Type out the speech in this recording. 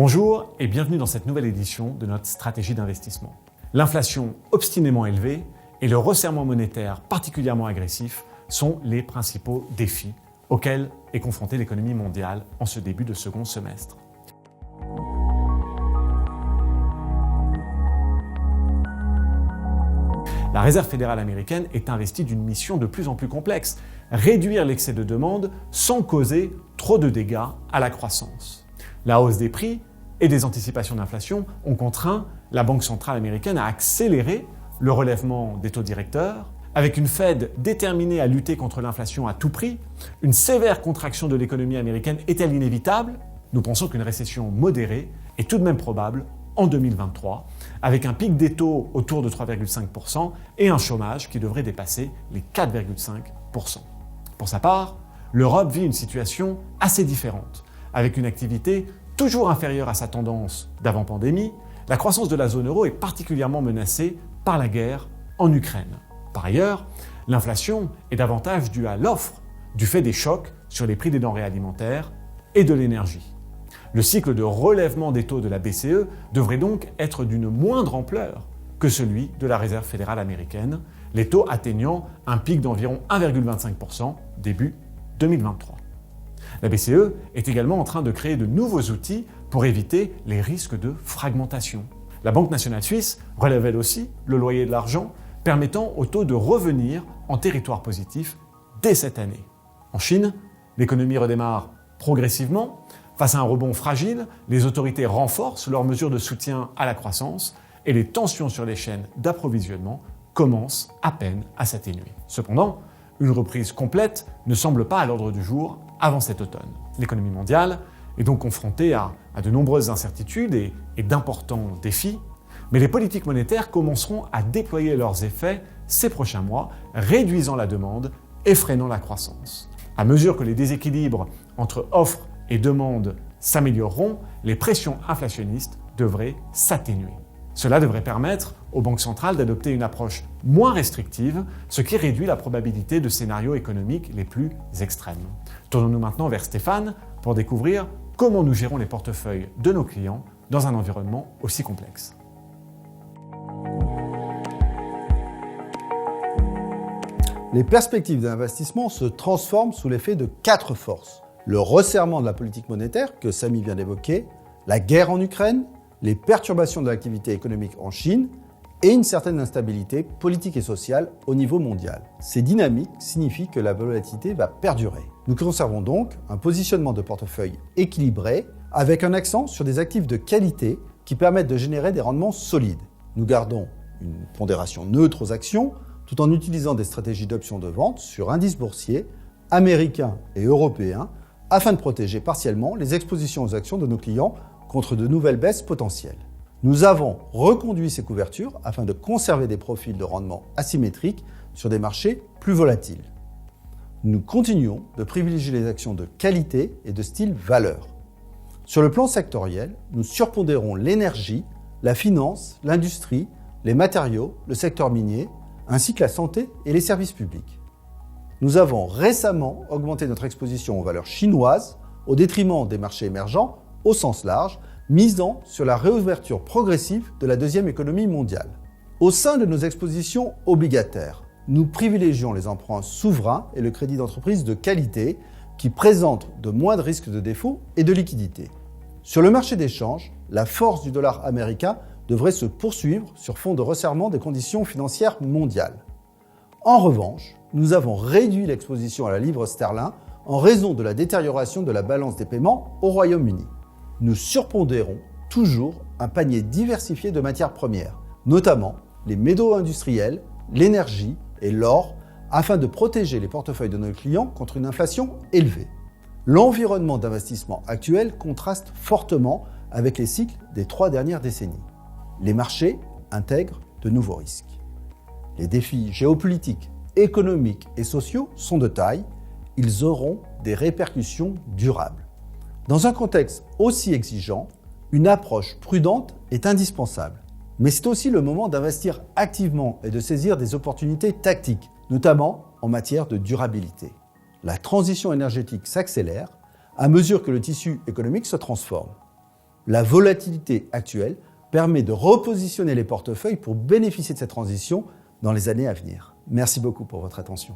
Bonjour et bienvenue dans cette nouvelle édition de notre stratégie d'investissement. L'inflation obstinément élevée et le resserrement monétaire particulièrement agressif sont les principaux défis auxquels est confrontée l'économie mondiale en ce début de second semestre. La Réserve fédérale américaine est investie d'une mission de plus en plus complexe, réduire l'excès de demande sans causer trop de dégâts à la croissance. La hausse des prix et des anticipations d'inflation ont contraint la Banque centrale américaine à accélérer le relèvement des taux directeurs. Avec une Fed déterminée à lutter contre l'inflation à tout prix, une sévère contraction de l'économie américaine est-elle inévitable? Nous pensons qu'une récession modérée est tout de même probable en 2023, avec un pic des taux autour de 3,5% et un chômage qui devrait dépasser les 4,5%. Pour sa part, l'Europe vit une situation assez différente. Avec une activité toujours inférieure à sa tendance d'avant-pandémie, la croissance de la zone euro est particulièrement menacée par la guerre en Ukraine. Par ailleurs, l'inflation est davantage due à l'offre, du fait des chocs sur les prix des denrées alimentaires et de l'énergie. Le cycle de relèvement des taux de la BCE devrait donc être d'une moindre ampleur que celui de la Réserve fédérale américaine, les taux atteignant un pic d'environ 1,25% début 2023. La BCE est également en train de créer de nouveaux outils pour éviter les risques de fragmentation. La Banque nationale suisse relève elle aussi le loyer de l'argent, permettant au taux de revenir en territoire positif dès cette année. En Chine, l'économie redémarre progressivement. Face à un rebond fragile, les autorités renforcent leurs mesures de soutien à la croissance et les tensions sur les chaînes d'approvisionnement commencent à peine à s'atténuer. Cependant, une reprise complète ne semble pas à l'ordre du jour avant cet automne. L'économie mondiale est donc confrontée à de nombreuses incertitudes et d'importants défis, mais les politiques monétaires commenceront à déployer leurs effets ces prochains mois, réduisant la demande et freinant la croissance. À mesure que les déséquilibres entre offre et demande s'amélioreront, les pressions inflationnistes devraient s'atténuer. Cela devrait permettre aux banques centrales d'adopter une approche moins restrictive, ce qui réduit la probabilité de scénarios économiques les plus extrêmes. Tournons-nous maintenant vers Stéphane pour découvrir comment nous gérons les portefeuilles de nos clients dans un environnement aussi complexe. Les perspectives d'investissement se transforment sous l'effet de 4 forces. Le resserrement de la politique monétaire, que Samy vient d'évoquer, la guerre en Ukraine, les perturbations de l'activité économique en Chine et une certaine instabilité politique et sociale au niveau mondial. Ces dynamiques signifient que la volatilité va perdurer. Nous conservons donc un positionnement de portefeuille équilibré avec un accent sur des actifs de qualité qui permettent de générer des rendements solides. Nous gardons une pondération neutre aux actions tout en utilisant des stratégies d'options de vente sur indices boursiers américains et européens afin de protéger partiellement les expositions aux actions de nos clients contre de nouvelles baisses potentielles. Nous avons reconduit ces couvertures afin de conserver des profils de rendement asymétriques sur des marchés plus volatiles. Nous continuons de privilégier les actions de qualité et de style valeur. Sur le plan sectoriel, nous surpondérons l'énergie, la finance, l'industrie, les matériaux, le secteur minier, ainsi que la santé et les services publics. Nous avons récemment augmenté notre exposition aux valeurs chinoises au détriment des marchés émergents au sens large, misant sur la réouverture progressive de la deuxième économie mondiale. Au sein de nos expositions obligataires, nous privilégions les emprunts souverains et le crédit d'entreprise de qualité qui présentent de moindres risques de défaut et de liquidité. Sur le marché des changes, la force du dollar américain devrait se poursuivre sur fond de resserrement des conditions financières mondiales. En revanche, nous avons réduit l'exposition à la livre sterling en raison de la détérioration de la balance des paiements au Royaume-Uni. Nous surpondérons toujours un panier diversifié de matières premières, notamment les métaux industriels, l'énergie et l'or, afin de protéger les portefeuilles de nos clients contre une inflation élevée. L'environnement d'investissement actuel contraste fortement avec les cycles des 3 dernières décennies. Les marchés intègrent de nouveaux risques. Les défis géopolitiques, économiques et sociaux sont de taille. Ils auront des répercussions durables. Dans un contexte aussi exigeant, une approche prudente est indispensable. Mais c'est aussi le moment d'investir activement et de saisir des opportunités tactiques, notamment en matière de durabilité. La transition énergétique s'accélère à mesure que le tissu économique se transforme. La volatilité actuelle permet de repositionner les portefeuilles pour bénéficier de cette transition dans les années à venir. Merci beaucoup pour votre attention.